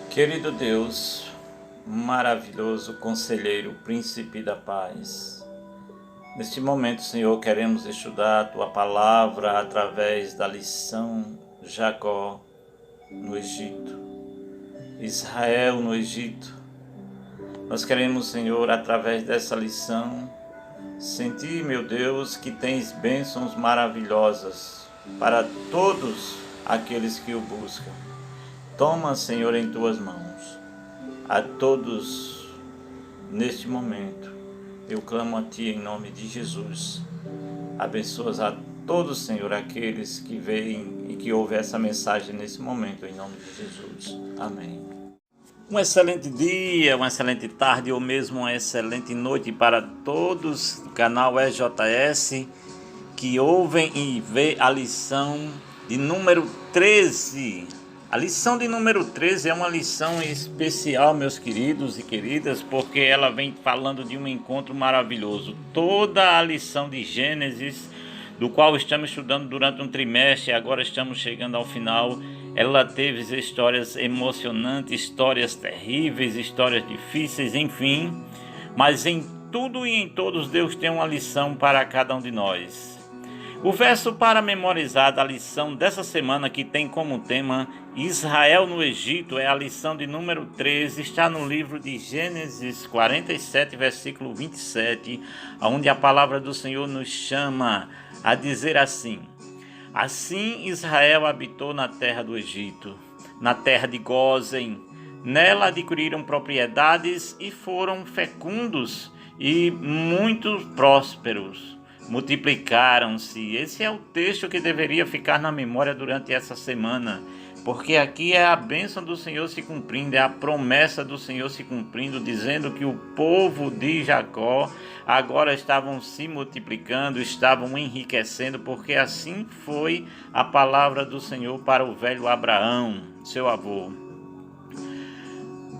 Querido Deus, maravilhoso conselheiro, príncipe da paz. Neste momento, Senhor, queremos estudar a Tua palavra através da lição Jacó no Egito, Israel no Egito. Nós queremos, Senhor, através dessa lição, sentir, meu Deus, que tens bênçãos maravilhosas para todos aqueles que o buscam. Toma, Senhor, em Tuas mãos a todos neste momento. Eu clamo a Ti em nome de Jesus. Abençoa a todos, Senhor, aqueles que veem e que ouvem essa mensagem nesse momento, em nome de Jesus. Amém. Um excelente dia, uma excelente tarde ou mesmo uma excelente noite para todos do canal EJS que ouvem e vê a lição de número 13. A lição de número 13 é uma lição especial, meus queridos e queridas, porque ela vem falando de um encontro maravilhoso. Toda a lição de Gênesis, do qual estamos estudando durante um trimestre, agora estamos chegando ao final, ela teve histórias emocionantes, histórias terríveis, histórias difíceis, enfim. Mas em tudo e em todos, Deus tem uma lição para cada um de nós. O verso para memorizar da lição dessa semana, que tem como tema Israel no Egito, é a lição de número 13, está no livro de Gênesis 47, versículo 27, onde a palavra do Senhor nos chama a dizer assim: Assim Israel habitou na terra do Egito, na terra de Gósen. Nela adquiriram propriedades e foram fecundos e muito prósperos. Multiplicaram-se. Esse é o texto que deveria ficar na memória durante essa semana, porque aqui é a bênção do Senhor se cumprindo, é a promessa do Senhor se cumprindo, dizendo que o povo de Jacó agora estavam se multiplicando, estavam enriquecendo, porque assim foi a palavra do Senhor para o velho Abraão, seu avô.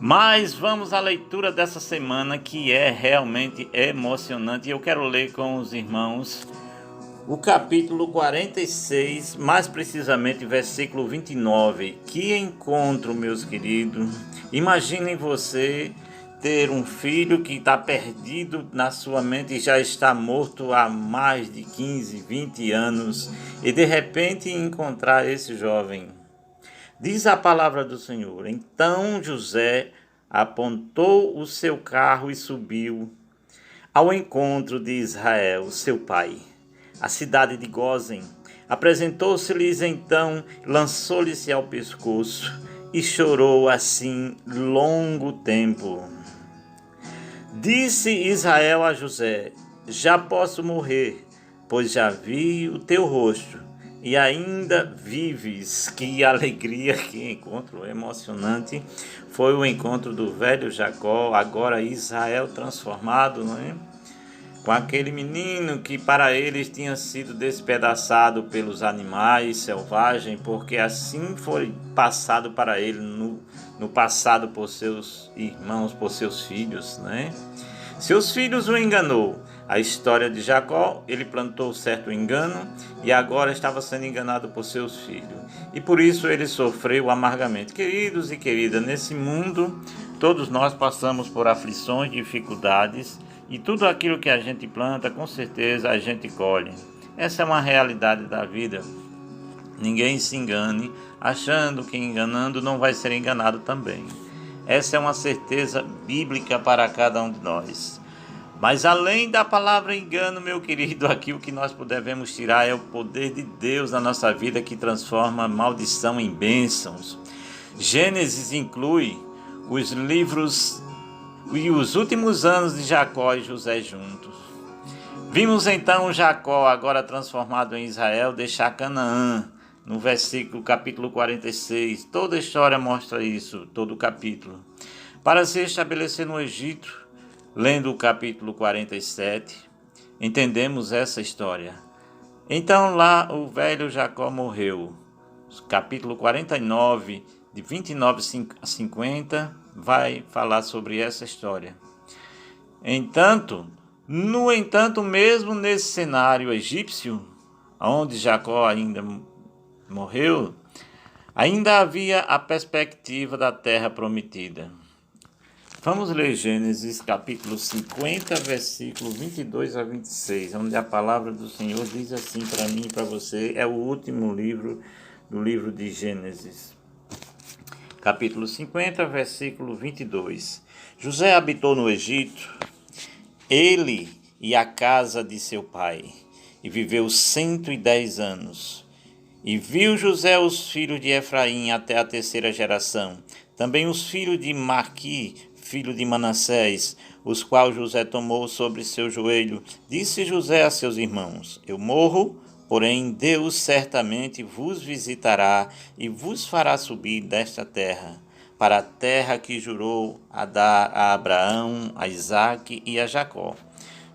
Mas vamos à leitura dessa semana, que é realmente emocionante. Eu quero ler com os irmãos o capítulo 46, mais precisamente versículo 29. Que encontro, meus queridos! Imaginem você ter um filho que está perdido na sua mente e já está morto há mais de 15, 20 anos, e de repente encontrar esse jovem. Diz a palavra do Senhor: Então José apontou o seu carro e subiu ao encontro de Israel, seu pai, a cidade de Gósen. Apresentou-se-lhes então, lançou-lhe-se ao pescoço e chorou assim longo tempo. Disse Israel a José: Já posso morrer, pois já vi o teu rosto e ainda vives. Que alegria, que encontro emocionante foi o encontro do velho Jacó, agora Israel transformado, não é? Com aquele menino que para eles tinha sido despedaçado pelos animais selvagens, porque assim foi passado para ele no passado por seus irmãos, por seus filhos, né? Seus filhos o enganou. A história de Jacó, ele plantou certo engano e agora estava sendo enganado por seus filhos. E por isso ele sofreu amargamente. Queridos e queridas, nesse mundo todos nós passamos por aflições, dificuldades, e tudo aquilo que a gente planta, com certeza a gente colhe. Essa é uma realidade da vida. Ninguém se engane, achando que enganando não vai ser enganado também. Essa é uma certeza bíblica para cada um de nós. Mas além da palavra engano, meu querido, aqui o que nós devemos tirar é o poder de Deus na nossa vida, que transforma maldição em bênçãos. Gênesis inclui os livros e os últimos anos de Jacó e José juntos. Vimos então Jacó, agora transformado em Israel, deixar Canaã, no capítulo 46. Toda a história mostra isso, todo o capítulo, para se estabelecer no Egito. Lendo o capítulo 47, entendemos essa história. Então lá o velho Jacó morreu. Capítulo 49, de 29 a 50, vai falar sobre essa história. No entanto, mesmo nesse cenário egípcio, onde Jacó ainda morreu, ainda havia a perspectiva da terra prometida. Vamos ler Gênesis capítulo 50, versículo 22 a 26, onde a palavra do Senhor diz assim para mim e para você, é o último livro do livro de Gênesis. Capítulo 50, versículo 22. José habitou no Egito, ele e a casa de seu pai, e viveu 110 anos. E viu José os filhos de Efraim até a terceira geração, também os filhos de Maqui, filho de Manassés, os quais José tomou sobre seu joelho. Disse José a seus irmãos: Eu morro, porém Deus certamente vos visitará e vos fará subir desta terra, para a terra que jurou a dar a Abraão, a Isaque e a Jacó.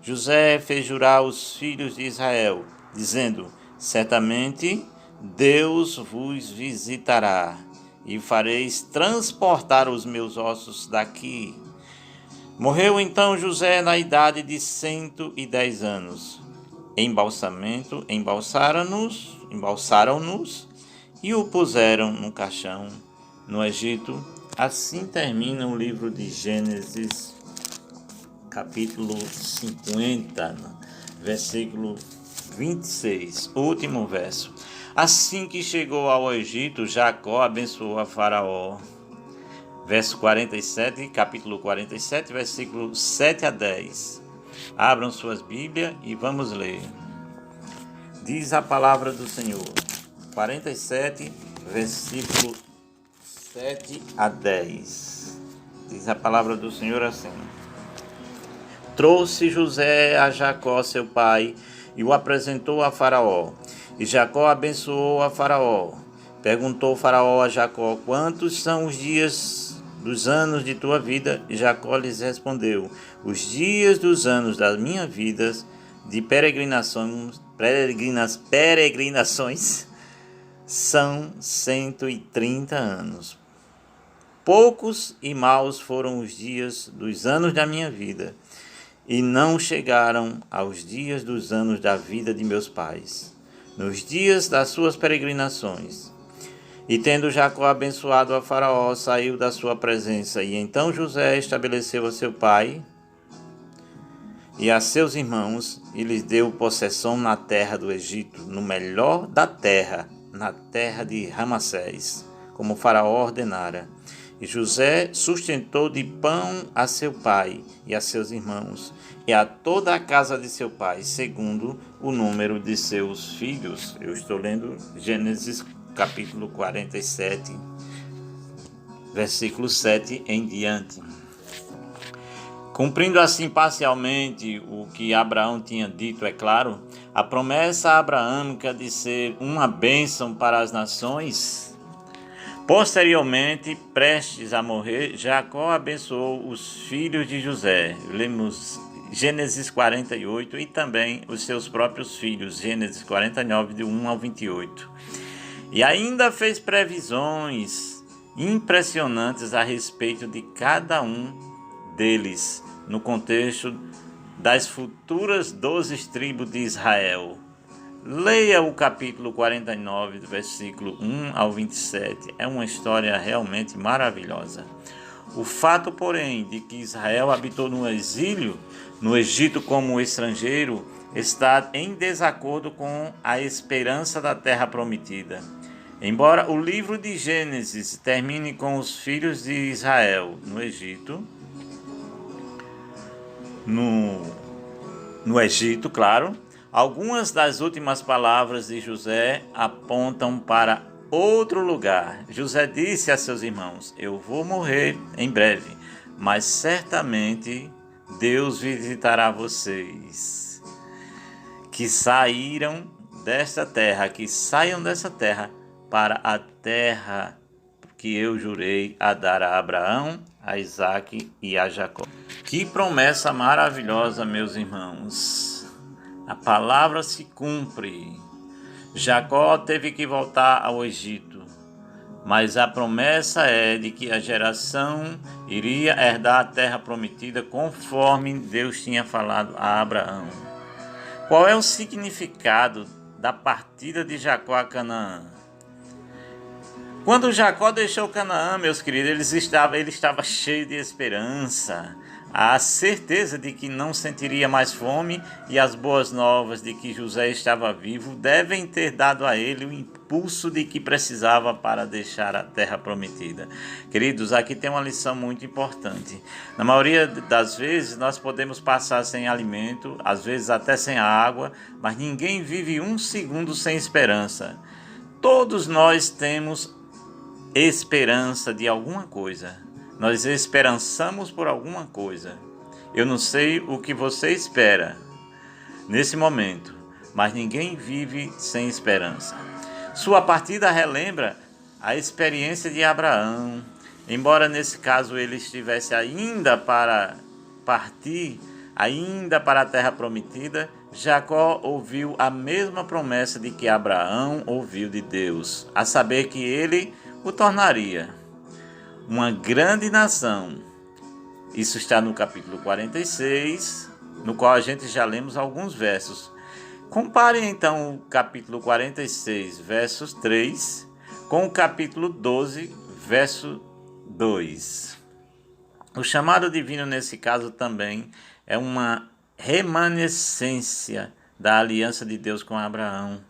José fez jurar os filhos de Israel, dizendo: Certamente Deus vos visitará, e fareis transportar os meus ossos daqui. Morreu então José na idade de 110 anos. Embalsaram-nos e o puseram no caixão no Egito. Assim termina o livro de Gênesis, capítulo 50, versículo 26, último verso. Assim que chegou ao Egito, Jacó abençoou a Faraó. Verso 47, capítulo 47, versículo 7 a 10. Abram suas Bíblias e vamos ler. Diz a palavra do Senhor. 47, versículo 7 a 10. Diz a palavra do Senhor assim: Trouxe José a Jacó, seu pai, e o apresentou a Faraó. E Jacó abençoou a Faraó. Perguntou Faraó a Jacó: Quantos são os dias dos anos de tua vida? E Jacó lhes respondeu: Os dias dos anos da minha vida de peregrinações são 130 anos. Poucos e maus foram os dias dos anos da minha vida, e não chegaram aos dias dos anos da vida de meus pais, nos dias das suas peregrinações. E tendo Jacó abençoado a Faraó, saiu da sua presença. E então José estabeleceu a seu pai e a seus irmãos, e lhes deu possessão na terra do Egito, no melhor da terra, na terra de Ramassés, como Faraó ordenara. E José sustentou de pão a seu pai e a seus irmãos, e a toda a casa de seu pai, segundo o número de seus filhos. Eu estou lendo Gênesis capítulo 47, versículo 7 em diante. Cumprindo assim parcialmente o que Abraão tinha dito, é claro, a promessa abraâmica de ser uma bênção para as nações. Posteriormente, prestes a morrer, Jacó abençoou os filhos de José. Lemos Gênesis 48 e também os seus próprios filhos, Gênesis 49, de 1 ao 28. E ainda fez previsões impressionantes a respeito de cada um deles, no contexto das futuras 12 tribos de Israel. Leia o capítulo 49, do versículo 1 ao 27. É uma história realmente maravilhosa. O fato, porém, de que Israel habitou no exílio, no Egito como estrangeiro, está em desacordo com a esperança da terra prometida. Embora o livro de Gênesis termine com os filhos de Israel no Egito, no Egito, claro, algumas das últimas palavras de José apontam para outro lugar. José disse a seus irmãos: Eu vou morrer em breve, mas certamente Deus visitará vocês, que saíram desta terra, que saiam dessa terra para a terra que eu jurei a dar a Abraão, a Isaque e a Jacó. Que promessa maravilhosa, meus irmãos! A palavra se cumpre. Jacó teve que voltar ao Egito, mas a promessa é de que a geração iria herdar a terra prometida conforme Deus tinha falado a Abraão. Qual é o significado da partida de Jacó a Canaã. Quando Jacó deixou Canaã, meus queridos, ele estava cheio de esperança, a certeza de que não sentiria mais fome e as boas novas de que José estava vivo devem ter dado a ele o impulso de que precisava para deixar a terra prometida. Queridos, aqui tem uma lição muito importante. Na maioria das vezes nós podemos passar sem alimento, às vezes até sem água, mas ninguém vive um segundo sem esperança. Todos nós temos esperança de alguma coisa. Nós esperançamos por alguma coisa. Eu não sei o que você espera nesse momento, mas ninguém vive sem esperança. Sua partida relembra a experiência de Abraão. Embora nesse caso ele estivesse ainda para partir, ainda para a terra prometida, Jacó ouviu a mesma promessa de que Abraão ouviu de Deus, a saber que ele o tornaria uma grande nação. Isso está no capítulo 46, no qual a gente já lemos alguns versos. Compare então o capítulo 46, versos 3, com o capítulo 12, verso 2. O chamado divino nesse caso também é uma remanescência da aliança de Deus com Abraão.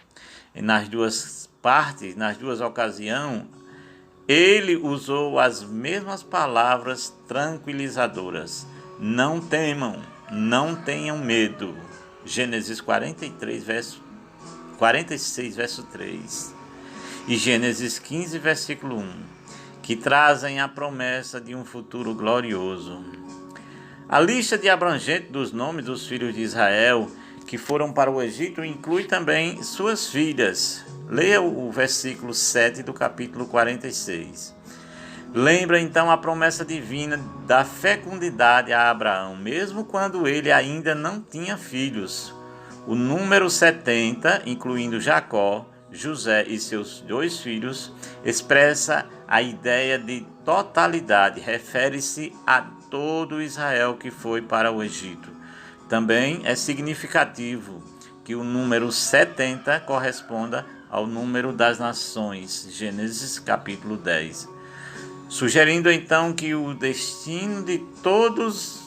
E nas duas partes, nas duas ocasiões, ele usou as mesmas palavras tranquilizadoras. Não temam, não tenham medo. Gênesis 46, verso 3. E Gênesis 15, versículo 1, que trazem a promessa de um futuro glorioso. A lista de abrangente dos nomes dos filhos de Israel que foram para o Egito inclui também suas filhas. Leia o versículo 7 do capítulo 46. Lembra então a promessa divina da fecundidade a Abraão, mesmo quando ele ainda não tinha filhos. O número 70, incluindo Jacó, José e seus 2 filhos, expressa a ideia de totalidade, refere-se a todo Israel que foi para o Egito. Também é significativo que o número 70 corresponda ao número das nações, Gênesis capítulo 10, sugerindo então que o destino de todas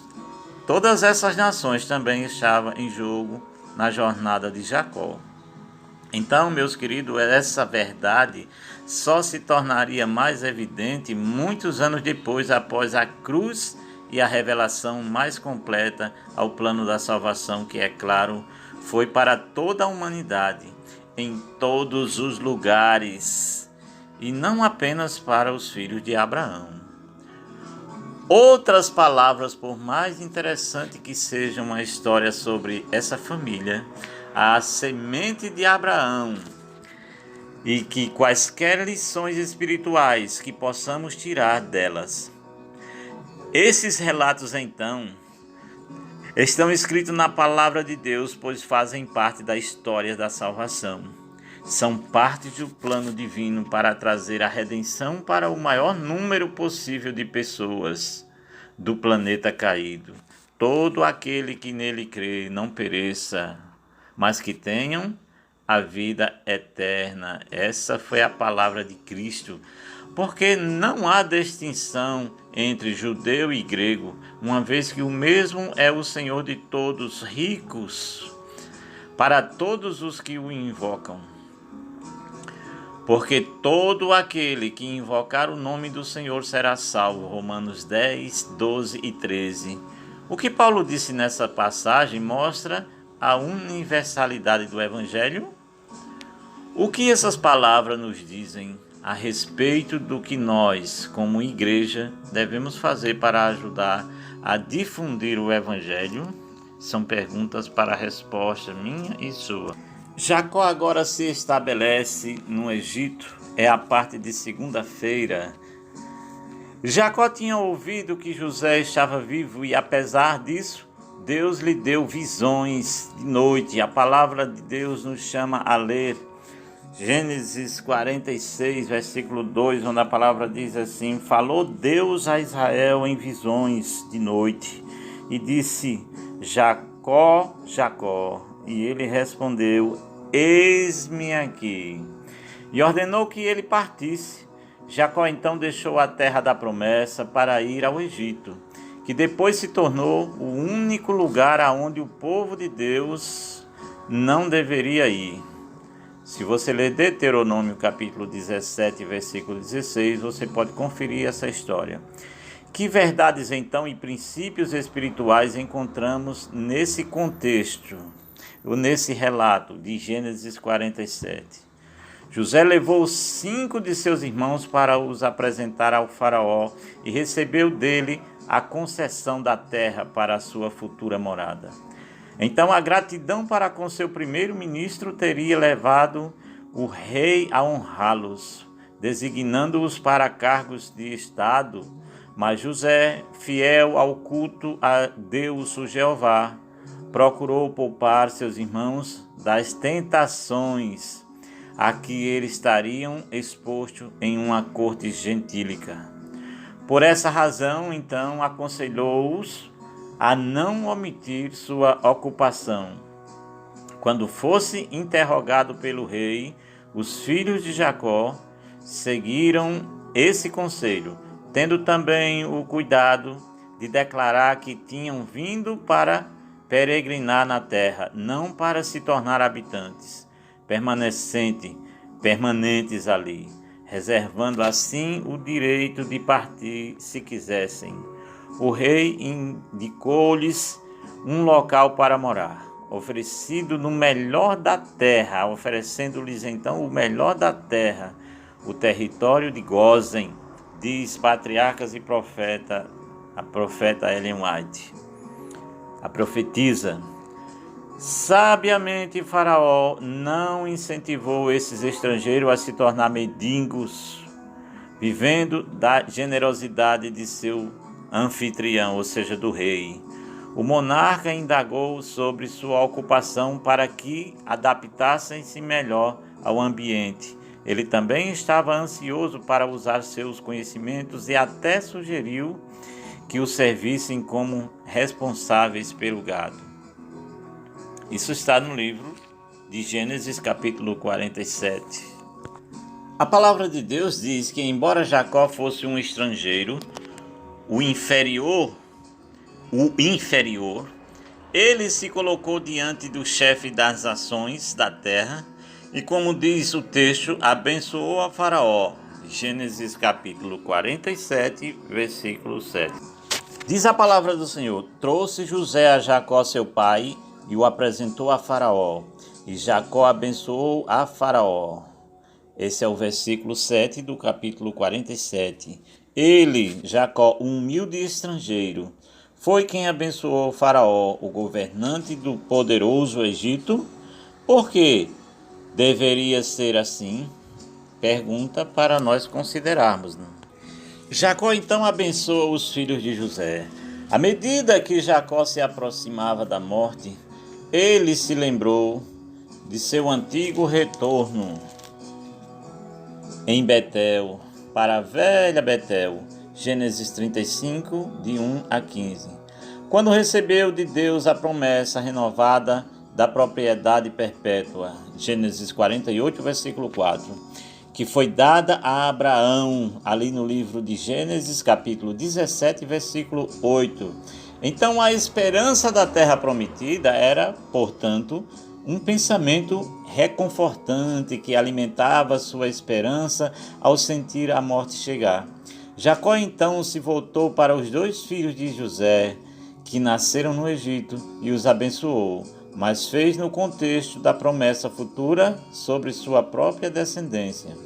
essas nações também estava em jogo na jornada de Jacó. Então, meus queridos, essa verdade só se tornaria mais evidente muitos anos depois, após a cruz e a revelação mais completa ao plano da salvação, que, é claro, foi para toda a humanidade, em todos os lugares, e não apenas para os filhos de Abraão. Outras palavras, por mais interessante que seja uma história sobre essa família, a semente de Abraão, e que quaisquer lições espirituais que possamos tirar delas. Esses relatos, então, estão escritos na palavra de Deus, pois fazem parte da história da salvação. São parte do plano divino para trazer a redenção para o maior número possível de pessoas do planeta caído. Todo aquele que nele crê não pereça, mas que tenham a vida eterna. Essa foi a palavra de Cristo, porque não há distinção entre judeu e grego, uma vez que o mesmo é o Senhor de todos, ricos para todos os que o invocam. Porque todo aquele que invocar o nome do Senhor será salvo. Romanos 10, 12 e 13. O que Paulo disse nessa passagem mostra a universalidade do Evangelho. O que essas palavras nos dizem a respeito do que nós, como igreja, devemos fazer para ajudar a difundir o Evangelho? São perguntas para a resposta minha e sua. Jacó agora se estabelece no Egito, é a parte de segunda-feira. Jacó tinha ouvido que José estava vivo e, apesar disso, Deus lhe deu visões de noite. A palavra de Deus nos chama a ler Gênesis 46, versículo 2, onde a palavra diz assim: falou Deus a Israel em visões de noite e disse: Jacó, Jacó. E ele respondeu: eis-me aqui. E ordenou que ele partisse. Jacó então deixou a terra da promessa para ir ao Egito, que depois se tornou o único lugar aonde o povo de Deus não deveria ir. Se você ler Deuteronômio capítulo 17, versículo 16, você pode conferir essa história. Que verdades então e princípios espirituais encontramos nesse contexto, ou nesse relato de Gênesis 47? José levou 5 de seus irmãos para os apresentar ao faraó e recebeu dele a concessão da terra para a sua futura morada. Então a gratidão para com seu primeiro-ministro teria levado o rei a honrá-los, designando-os para cargos de estado. Mas José, fiel ao culto a Deus, o Jeová, procurou poupar seus irmãos das tentações a que eles estariam expostos em uma corte gentílica. Por essa razão, então, aconselhou-os a não omitir sua ocupação. Quando fosse interrogado pelo rei, os filhos de Jacó seguiram esse conselho, tendo também o cuidado de declarar que tinham vindo para peregrinar na terra, não para se tornar habitantes permanentes ali, reservando assim o direito de partir se quisessem. O rei indicou-lhes um local para morar, oferecendo-lhes então o melhor da terra, o território de Gósen, diz Patriarcas e Profeta, a profeta Ellen White. A profetisa. Sabiamente Faraó não incentivou esses estrangeiros a se tornar mendigos, vivendo da generosidade de seu anfitrião, ou seja, do rei. O monarca indagou sobre sua ocupação para que adaptassem-se melhor ao ambiente. Ele também estava ansioso para usar seus conhecimentos e até sugeriu que o servissem como responsáveis pelo gado. Isso está no livro de Gênesis capítulo 47. A palavra de Deus diz que, embora Jacó fosse um estrangeiro, o inferior, ele se colocou diante do chefe das nações da terra e, como diz o texto, abençoou a Faraó. Gênesis capítulo 47, versículo 7. Diz a palavra do Senhor: trouxe José a Jacó seu pai e o apresentou a Faraó, e Jacó abençoou a Faraó. Esse é o versículo 7 do capítulo 47. Ele, Jacó, um humilde estrangeiro, foi quem abençoou Faraó, o governante do poderoso Egito. Por que deveria ser assim? Pergunta para nós considerarmos, né? Jacó então abençoa os filhos de José. À medida que Jacó se aproximava da morte, ele se lembrou de seu antigo retorno em Betel, para a velha Betel, Gênesis 35, de 1 a 15. Quando recebeu de Deus a promessa renovada da propriedade perpétua, Gênesis 48, versículo 4, que foi dada a Abraão, ali no livro de Gênesis, capítulo 17, versículo 8. Então a esperança da terra prometida era, portanto, um pensamento reconfortante que alimentava sua esperança ao sentir a morte chegar. Jacó então se voltou para os 2 filhos de José, que nasceram no Egito, e os abençoou, mas fez no contexto da promessa futura sobre sua própria descendência.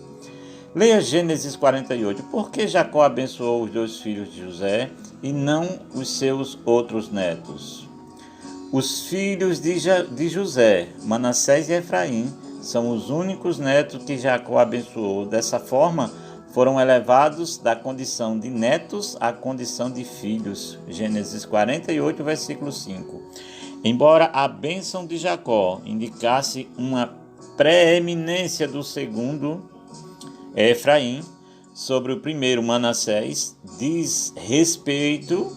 Leia Gênesis 48. Por que Jacó abençoou os 2 filhos de José e não os seus outros netos? Os filhos de José, Manassés e Efraim, são os únicos netos que Jacó abençoou. Dessa forma, foram elevados da condição de netos à condição de filhos. Gênesis 48, versículo 5. Embora a bênção de Jacó indicasse uma preeminência do segundo, Efraim, sobre o primeiro, Manassés, diz respeito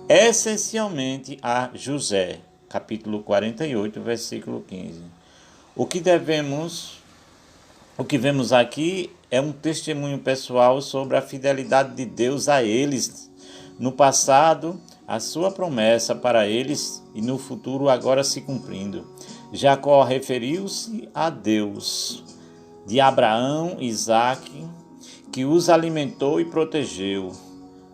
essencialmente a José, capítulo 48, versículo 15. O que vemos aqui é um testemunho pessoal sobre a fidelidade de Deus a eles no passado, a sua promessa para eles e no futuro agora se cumprindo. Jacó referiu-se a Deus de Abraão e Isaque, que os alimentou e protegeu.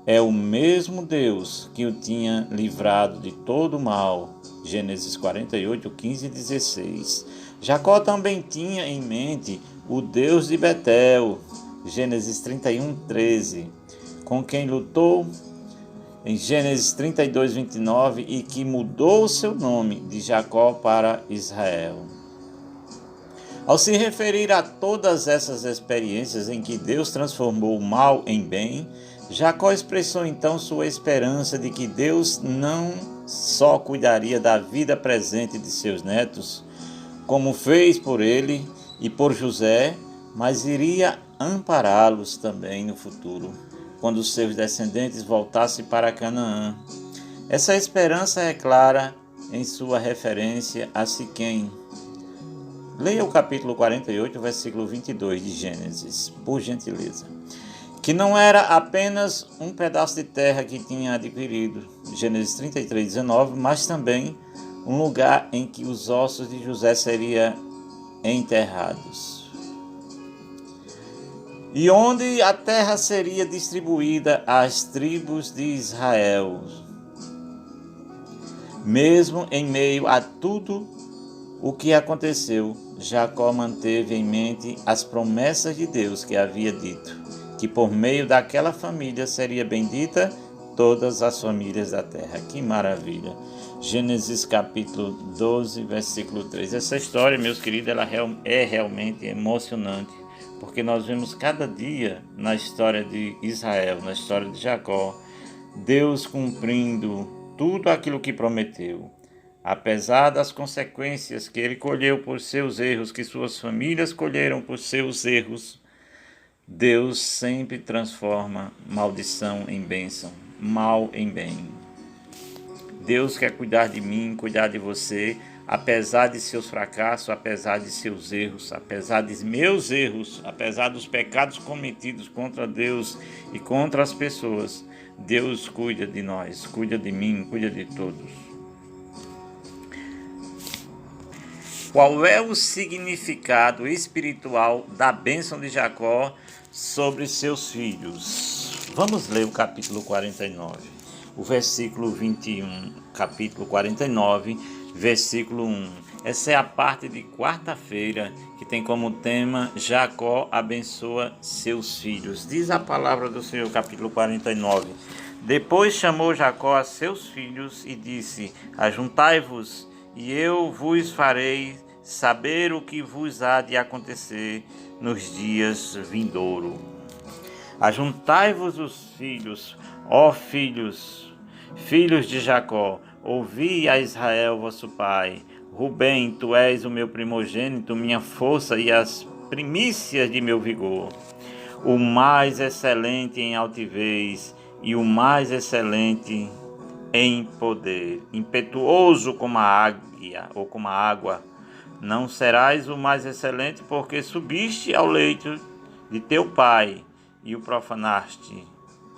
É o mesmo Deus que o tinha livrado de todo o mal. Gênesis 48, 15 e 16. Jacó também tinha em mente o Deus de Betel, Gênesis 31, 13, com quem lutou em Gênesis 32, 29 e que mudou o seu nome de Jacó para Israel. Ao se referir a todas essas experiências em que Deus transformou o mal em bem, Jacó expressou então sua esperança de que Deus não só cuidaria da vida presente de seus netos, como fez por ele e por José, mas iria ampará-los também no futuro, quando seus descendentes voltassem para Canaã. Essa esperança é clara em sua referência a Siquém. Leia o capítulo 48, versículo 22 de Gênesis, por gentileza. Que não era apenas um pedaço de terra que tinha adquirido, Gênesis 33, 19, mas também um lugar em que os ossos de José seriam enterrados. E onde a terra seria distribuída às tribos de Israel. Mesmo em meio a tudo o que aconteceu, Jacó manteve em mente as promessas de Deus que havia dito, que por meio daquela família seria bendita todas as famílias da terra. Que maravilha! Gênesis capítulo 12, versículo 3. Essa história, meus queridos, ela é realmente emocionante, porque nós vemos cada dia na história de Israel, na história de Jacó, Deus cumprindo tudo aquilo que prometeu. Apesar das consequências que ele colheu por seus erros, que suas famílias colheram por seus erros, Deus sempre transforma maldição em bênção, mal em bem. Deus quer cuidar de mim, cuidar de você, apesar de seus fracassos, apesar de seus erros, apesar de meus erros, apesar dos pecados cometidos contra Deus e contra as pessoas. Deus cuida de nós, cuida de mim, cuida de todos. Qual é o significado espiritual da bênção de Jacó sobre seus filhos? Vamos ler o capítulo 49, o versículo 21, capítulo 49, versículo 1. Essa é a parte de quarta-feira que tem como tema Jacó abençoa seus filhos. Diz a palavra do Senhor, capítulo 49. Depois chamou Jacó a seus filhos e disse: Ajuntai-vos, e eu vos farei saber o que vos há de acontecer nos dias vindouros. Ajuntai-vos os filhos, ó filhos, filhos de Jacó, ouvi a Israel vosso pai. Rubem, tu és o meu primogênito, minha força e as primícias de meu vigor. O mais excelente em altivez e o mais excelente em poder, impetuoso como a águia ou como a água. Não serás o mais excelente, porque subiste ao leito de teu pai e o profanaste.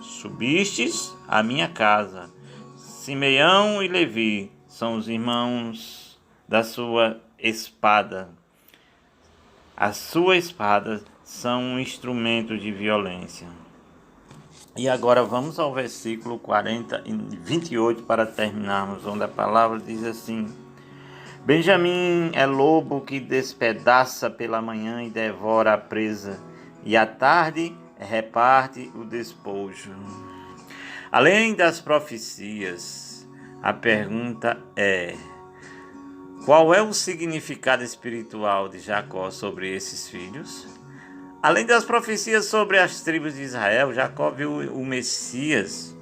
Subistes à minha casa. Simeão e Levi são os irmãos da sua espada. A sua espada são um instrumento de violência. E agora vamos ao versículo 40 e 28 para terminarmos, onde a palavra diz assim: Benjamim é lobo que despedaça pela manhã e devora a presa, e à tarde reparte o despojo. Além das profecias, a pergunta é: qual é o significado espiritual de Jacó sobre esses filhos? Além das profecias sobre as tribos de Israel, Jacó viu o Messias.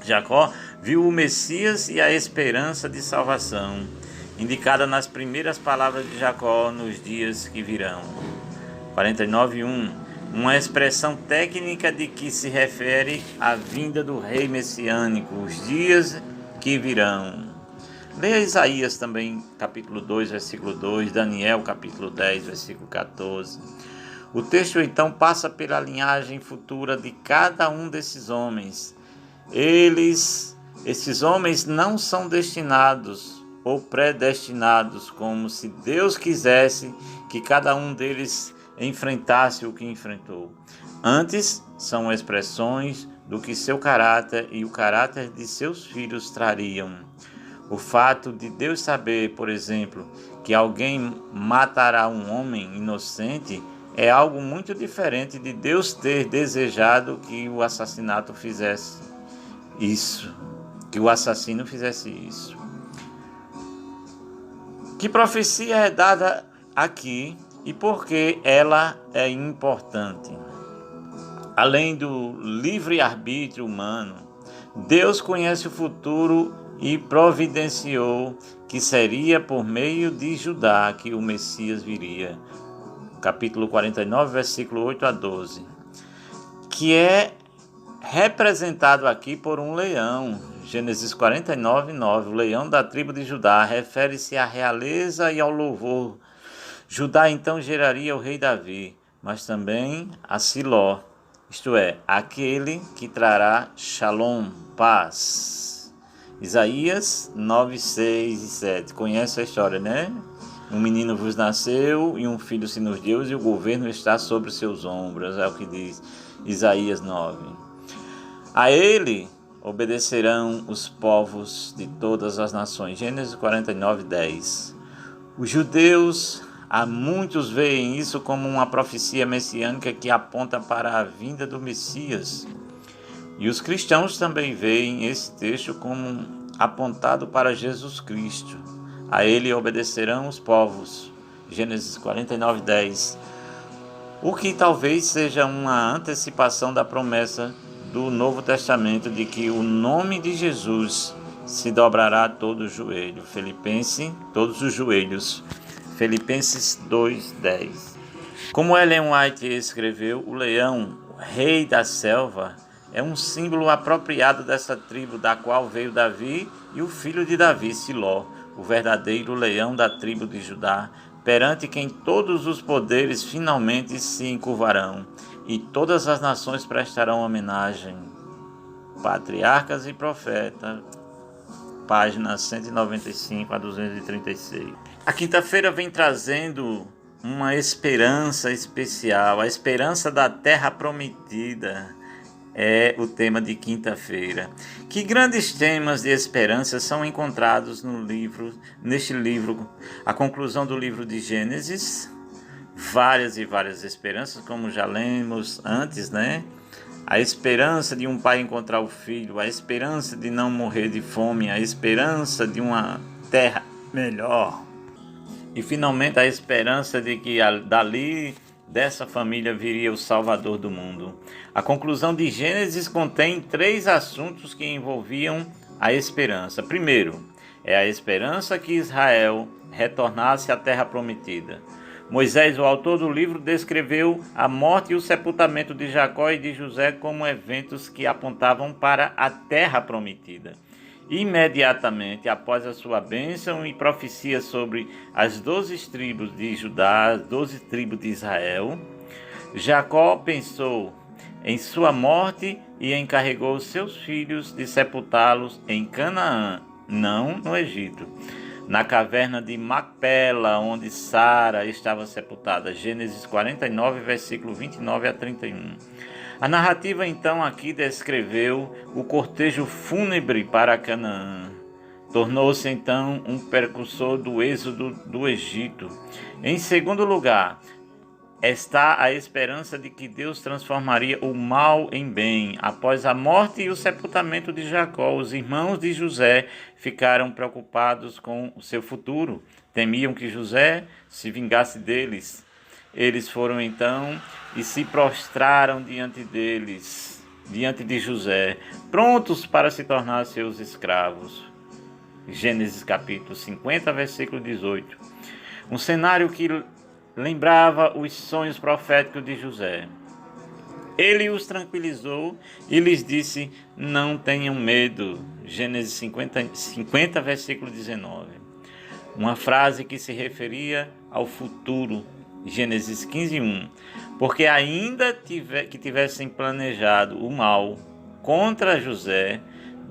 Jacó viu o Messias e a esperança de salvação, indicada nas primeiras palavras de Jacó nos dias que virão. 49:1, uma expressão técnica de que se refere à vinda do rei messiânico, os dias que virão. Leia Isaías também, capítulo 2, versículo 2, Daniel, capítulo 10, versículo 14. O texto então passa pela linhagem futura de cada um desses homens. Esses homens não são destinados ou predestinados, como se Deus quisesse que cada um deles enfrentasse o que enfrentou. Antes, são expressões do que seu caráter e o caráter de seus filhos trariam. O fato de Deus saber, por exemplo, que alguém matará um homem inocente é algo muito diferente de Deus ter desejado que o assassino fizesse isso. Que profecia é dada aqui e por que ela é importante? Além do livre-arbítrio humano, Deus conhece o futuro e providenciou que seria por meio de Judá que o Messias viria. Capítulo 49, versículo 8 a 12. Que é representado aqui por um leão. Gênesis 49, 9. O leão da tribo de Judá refere-se à realeza e ao louvor. Judá então geraria o rei Davi, mas também a Siló, isto é, aquele que trará Shalom, paz. Isaías 9, 6 e 7. Conhece a história, né? Um menino vos nasceu e um filho se nos deu e o governo está sobre seus ombros. É o que diz Isaías 9. A ele obedecerão os povos de todas as nações. Gênesis 49, 10. Os judeus, há muitos veem isso como uma profecia messiânica que aponta para a vinda do Messias. E os cristãos também veem esse texto como apontado para Jesus Cristo. A ele obedecerão os povos. Gênesis 49, 10. O que talvez seja uma antecipação da promessa do Novo Testamento de que o nome de Jesus se dobrará todo o joelho. Todos os joelhos. Filipenses 2, 10. Como Ellen White escreveu, o leão, o rei da selva, é um símbolo apropriado dessa tribo da qual veio Davi e o filho de Davi, Siló, o verdadeiro leão da tribo de Judá, perante quem todos os poderes finalmente se encurvarão e todas as nações prestarão homenagem. Patriarcas e Profetas, páginas 195 a 236. A quinta-feira vem trazendo uma esperança especial, a esperança da terra prometida. É o tema de quinta-feira. Que grandes temas de esperança são encontrados neste livro? A conclusão do livro de Gênesis, várias e várias esperanças, como já lemos antes, né? A esperança de um pai encontrar o filho, a esperança de não morrer de fome, a esperança de uma terra melhor. E finalmente a esperança de que dessa família viria o Salvador do mundo. A conclusão de Gênesis contém 3 assuntos que envolviam a esperança. Primeiro, é a esperança que Israel retornasse à terra prometida. Moisés, o autor do livro, descreveu a morte e o sepultamento de Jacó e de José como eventos que apontavam para a terra prometida. Imediatamente após a sua bênção e profecia sobre as 12 tribos de Judá, as 12 tribos de Israel, Jacó pensou em sua morte e encarregou seus filhos de sepultá-los em Canaã, não no Egito, na caverna de Macpela, onde Sara estava sepultada. Gênesis 49, versículo 29 a 31. A narrativa então aqui descreveu o cortejo fúnebre para Canaã. Tornou-se então um precursor do êxodo do Egito. Em segundo lugar, está a esperança de que Deus transformaria o mal em bem. Após a morte e o sepultamento de Jacó, os irmãos de José ficaram preocupados com o seu futuro. Temiam que José se vingasse deles. Eles foram então e se prostraram diante de José, prontos para se tornar seus escravos. Gênesis capítulo 50, versículo 18. Um cenário que lembrava os sonhos proféticos de José. Ele os tranquilizou e lhes disse: não tenham medo. Gênesis 50 versículo 19. Uma frase que se referia ao futuro. Gênesis 15:1. Porque ainda que tivessem planejado o mal contra José,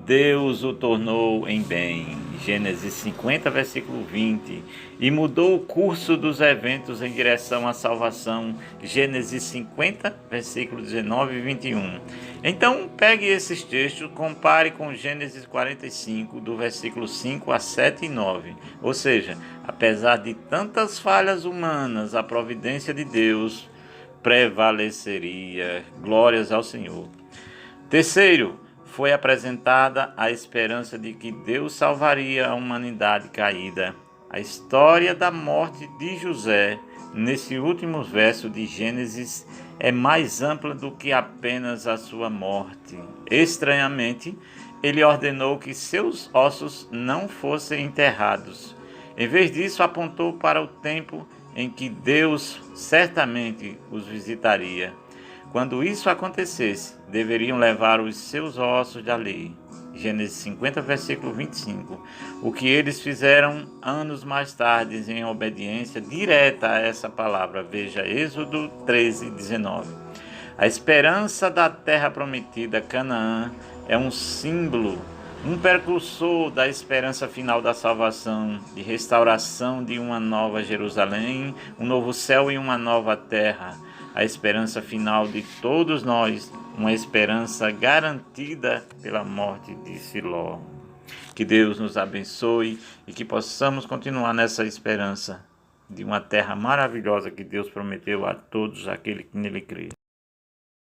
Deus o tornou em bem. Gênesis 50, versículo 20. E mudou o curso dos eventos em direção à salvação. Gênesis 50, versículo 19 e 21. Então, pegue esses textos, compare com Gênesis 45, do versículo 5 a 7 e 9. Ou seja, apesar de tantas falhas humanas, a providência de Deus prevaleceria. Glórias ao Senhor. Terceiro, foi apresentada a esperança de que Deus salvaria a humanidade caída. A história da morte de José, nesse último verso de Gênesis, é mais ampla do que apenas a sua morte. Estranhamente, ele ordenou que seus ossos não fossem enterrados. Em vez disso, apontou para o tempo em que Deus certamente os visitaria. Quando isso acontecesse, deveriam levar os seus ossos dali. Gênesis 50, versículo 25. O que eles fizeram anos mais tarde em obediência direta a essa palavra. Veja Êxodo 13, 19. A esperança da terra prometida, Canaã, é um símbolo, um precursor da esperança final da salvação, de restauração de uma nova Jerusalém, um novo céu e uma nova terra. A esperança final de todos nós, uma esperança garantida pela morte de Siló. Que Deus nos abençoe e que possamos continuar nessa esperança de uma terra maravilhosa que Deus prometeu a todos aqueles que nele crê.